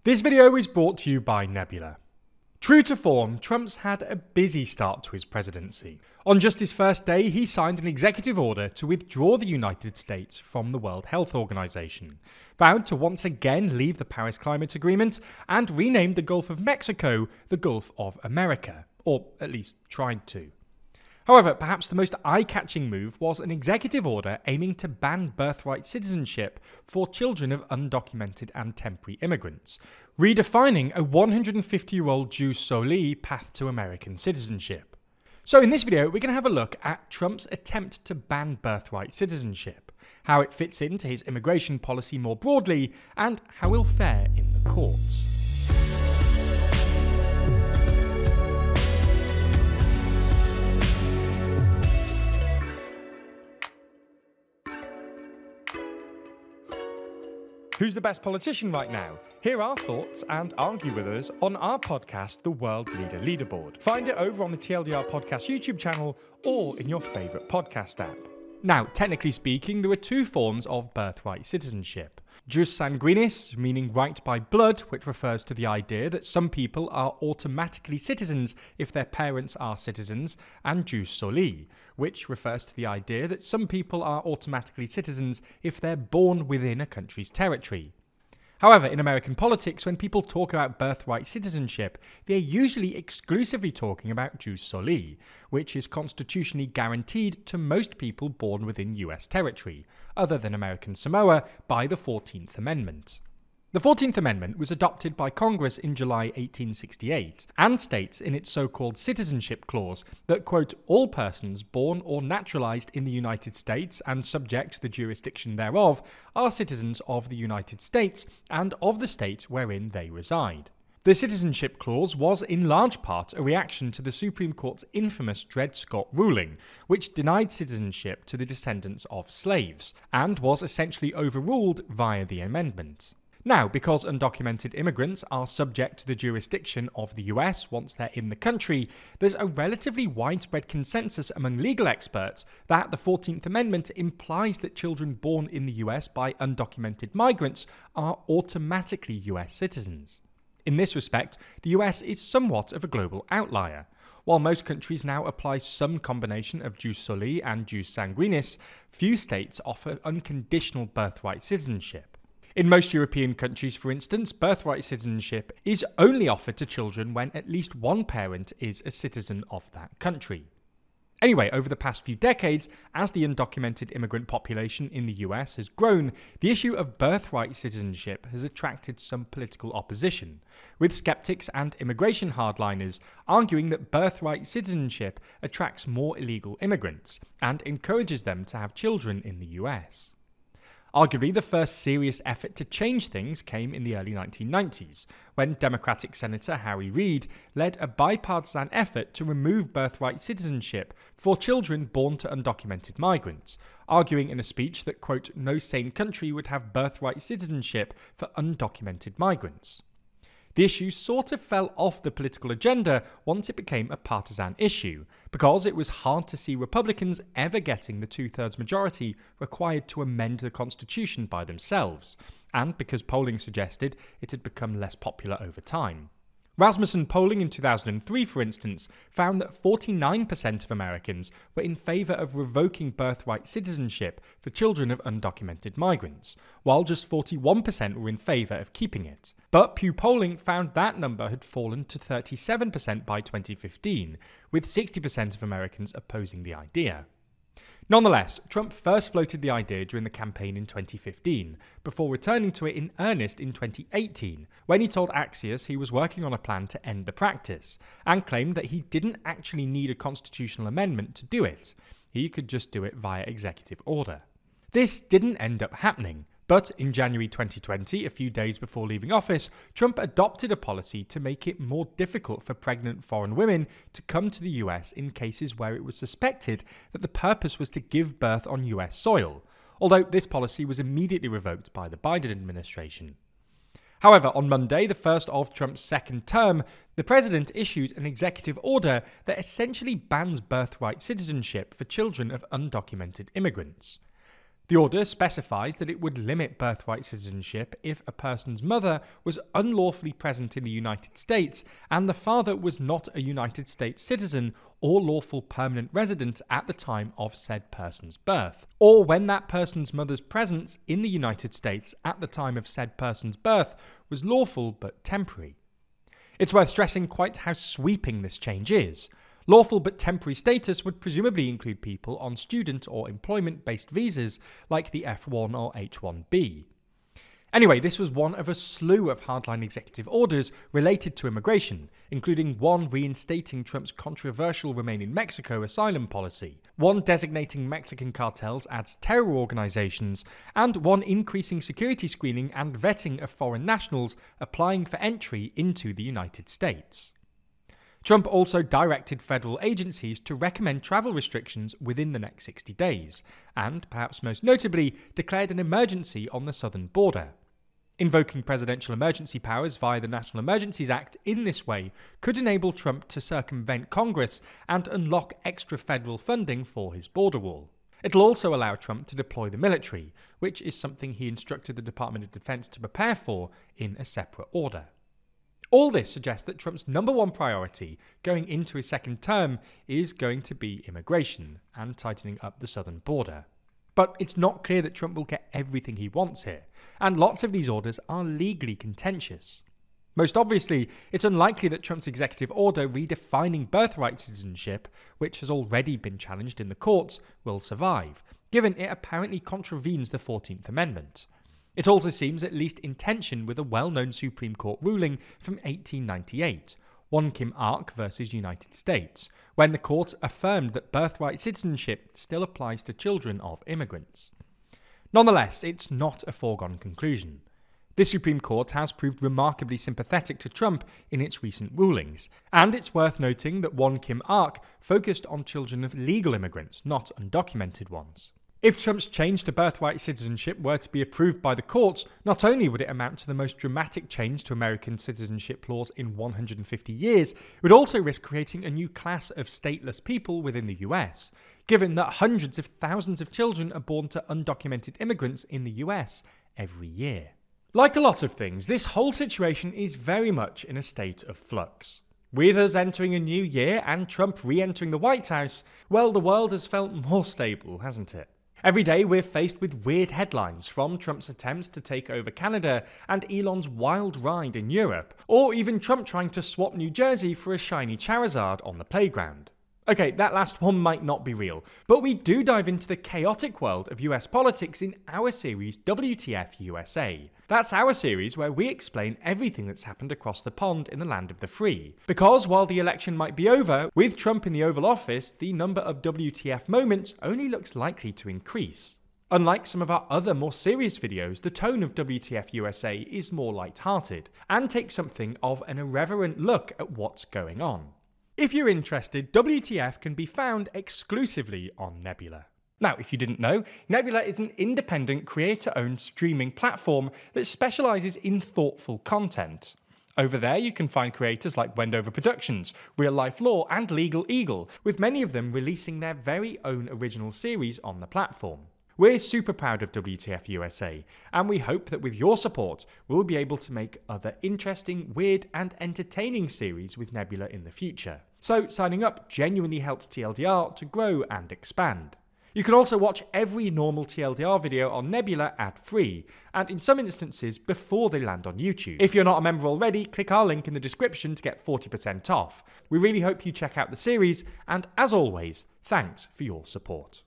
This video is brought to you by Nebula. True to form, Trump's had a busy start to his presidency. On just his first day, he signed an executive order to withdraw the United States from the World Health Organization, vowed to once again leave the Paris Climate Agreement, and renamed the Gulf of Mexico the Gulf of America, or at least tried to. However, perhaps the most eye-catching move was an executive order aiming to ban birthright citizenship for children of undocumented and temporary immigrants, redefining a 150-year-old jus soli path to American citizenship. So in this video, we're going to have a look at Trump's attempt to ban birthright citizenship, how it fits into his immigration policy more broadly, and how he'll fare in the courts. Who's the best politician right now? Hear our thoughts and argue with us on our podcast, The World Leader Leaderboard. Find it over on the TLDR Podcast YouTube channel or in your favourite podcast app. Now, technically speaking, there are two forms of birthright citizenship. Jus sanguinis, meaning right by blood, which refers to the idea that some people are automatically citizens if their parents are citizens, and jus soli, which refers to the idea that some people are automatically citizens if they're born within a country's territory. However, in American politics, when people talk about birthright citizenship, they're usually exclusively talking about jus soli, which is constitutionally guaranteed to most people born within US territory, other than American Samoa, by the 14th Amendment. The 14th Amendment was adopted by Congress in July 1868 and states in its so-called citizenship clause that, quote, all persons born or naturalized in the United States and subject to the jurisdiction thereof are citizens of the United States and of the state wherein they reside. The citizenship clause was in large part a reaction to the Supreme Court's infamous Dred Scott ruling, which denied citizenship to the descendants of slaves, and was essentially overruled via the amendment. Now, because undocumented immigrants are subject to the jurisdiction of the US once they're in the country, there's a relatively widespread consensus among legal experts that the 14th Amendment implies that children born in the US by undocumented migrants are automatically US citizens. In this respect, the US is somewhat of a global outlier. While most countries now apply some combination of jus soli and jus sanguinis, few states offer unconditional birthright citizenship. In most European countries, for instance, birthright citizenship is only offered to children when at least one parent is a citizen of that country. Anyway, over the past few decades, as the undocumented immigrant population in the US has grown, the issue of birthright citizenship has attracted some political opposition, with skeptics and immigration hardliners arguing that birthright citizenship attracts more illegal immigrants and encourages them to have children in the US. Arguably, the first serious effort to change things came in the early 1990s, when Democratic Senator Harry Reid led a bipartisan effort to remove birthright citizenship for children born to undocumented migrants, arguing in a speech that, quote, no sane country would have birthright citizenship for undocumented migrants. The issue sort of fell off the political agenda once it became a partisan issue, because it was hard to see Republicans ever getting the two-thirds majority required to amend the Constitution by themselves, and because polling suggested it had become less popular over time. Rasmussen polling in 2003, for instance, found that 49% of Americans were in favour of revoking birthright citizenship for children of undocumented migrants, while just 41% were in favour of keeping it. But Pew polling found that number had fallen to 37% by 2015, with 60% of Americans opposing the idea. Nonetheless, Trump first floated the idea during the campaign in 2015, before returning to it in earnest in 2018, when he told Axios he was working on a plan to end the practice, and claimed that he didn't actually need a constitutional amendment to do it. He could just do it via executive order. This didn't end up happening, but in January 2020, a few days before leaving office, Trump adopted a policy to make it more difficult for pregnant foreign women to come to the US in cases where it was suspected that the purpose was to give birth on US soil, although this policy was immediately revoked by the Biden administration. However, on Monday, the first of Trump's second term, the president issued an executive order that essentially bans birthright citizenship for children of undocumented immigrants. The order specifies that it would limit birthright citizenship if a person's mother was unlawfully present in the United States and the father was not a United States citizen or lawful permanent resident at the time of said person's birth, or when that person's mother's presence in the United States at the time of said person's birth was lawful but temporary. It's worth stressing quite how sweeping this change is. Lawful but temporary status would presumably include people on student or employment-based visas like the F1 or H1B. Anyway, this was one of a slew of hardline executive orders related to immigration, including one reinstating Trump's controversial Remain in Mexico asylum policy, one designating Mexican cartels as terror organizations, and one increasing security screening and vetting of foreign nationals applying for entry into the United States. Trump also directed federal agencies to recommend travel restrictions within the next 60 days, and, perhaps most notably, declared an emergency on the southern border. Invoking presidential emergency powers via the National Emergencies Act in this way could enable Trump to circumvent Congress and unlock extra federal funding for his border wall. It'll also allow Trump to deploy the military, which is something he instructed the Department of Defense to prepare for in a separate order. All this suggests that Trump's number one priority going into his second term is going to be immigration and tightening up the southern border. But it's not clear that Trump will get everything he wants here, and lots of these orders are legally contentious. Most obviously, it's unlikely that Trump's executive order redefining birthright citizenship, which has already been challenged in the courts, will survive, given it apparently contravenes the 14th Amendment. It also seems at least in tension with a well-known Supreme Court ruling from 1898, One Kim Ark versus United States, when the court affirmed that birthright citizenship still applies to children of immigrants. Nonetheless, it's not a foregone conclusion. The Supreme Court has proved remarkably sympathetic to Trump in its recent rulings, and it's worth noting that One Kim Ark focused on children of legal immigrants, not undocumented ones. If Trump's change to birthright citizenship were to be approved by the courts, not only would it amount to the most dramatic change to American citizenship laws in 150 years, it would also risk creating a new class of stateless people within the US, given that hundreds of thousands of children are born to undocumented immigrants in the US every year. Like a lot of things, this whole situation is very much in a state of flux. With us entering a new year and Trump re-entering the White House, well, the world has felt more stable, hasn't it? Every day we're faced with weird headlines, from Trump's attempts to take over Canada and Elon's wild ride in Europe, or even Trump trying to swap New Jersey for a shiny Charizard on the playground. Okay, that last one might not be real, but we do dive into the chaotic world of US politics in our series WTF USA. That's our series where we explain everything that's happened across the pond in the land of the free. Because while the election might be over, with Trump in the Oval Office, the number of WTF moments only looks likely to increase. Unlike some of our other more serious videos, the tone of WTF USA is more light-hearted, and takes something of an irreverent look at what's going on. If you're interested, WTF can be found exclusively on Nebula. Now, if you didn't know, Nebula is an independent, creator-owned streaming platform that specialises in thoughtful content. Over there, you can find creators like Wendover Productions, Real Life Law, and Legal Eagle, with many of them releasing their very own original series on the platform. We're super proud of WTF USA, and we hope that with your support, we'll be able to make other interesting, weird, and entertaining series with Nebula in the future. So signing up genuinely helps TLDR to grow and expand. You can also watch every normal TLDR video on Nebula ad-free, and in some instances before they land on YouTube. If you're not a member already, click our link in the description to get 40% off. We really hope you check out the series, and as always, thanks for your support.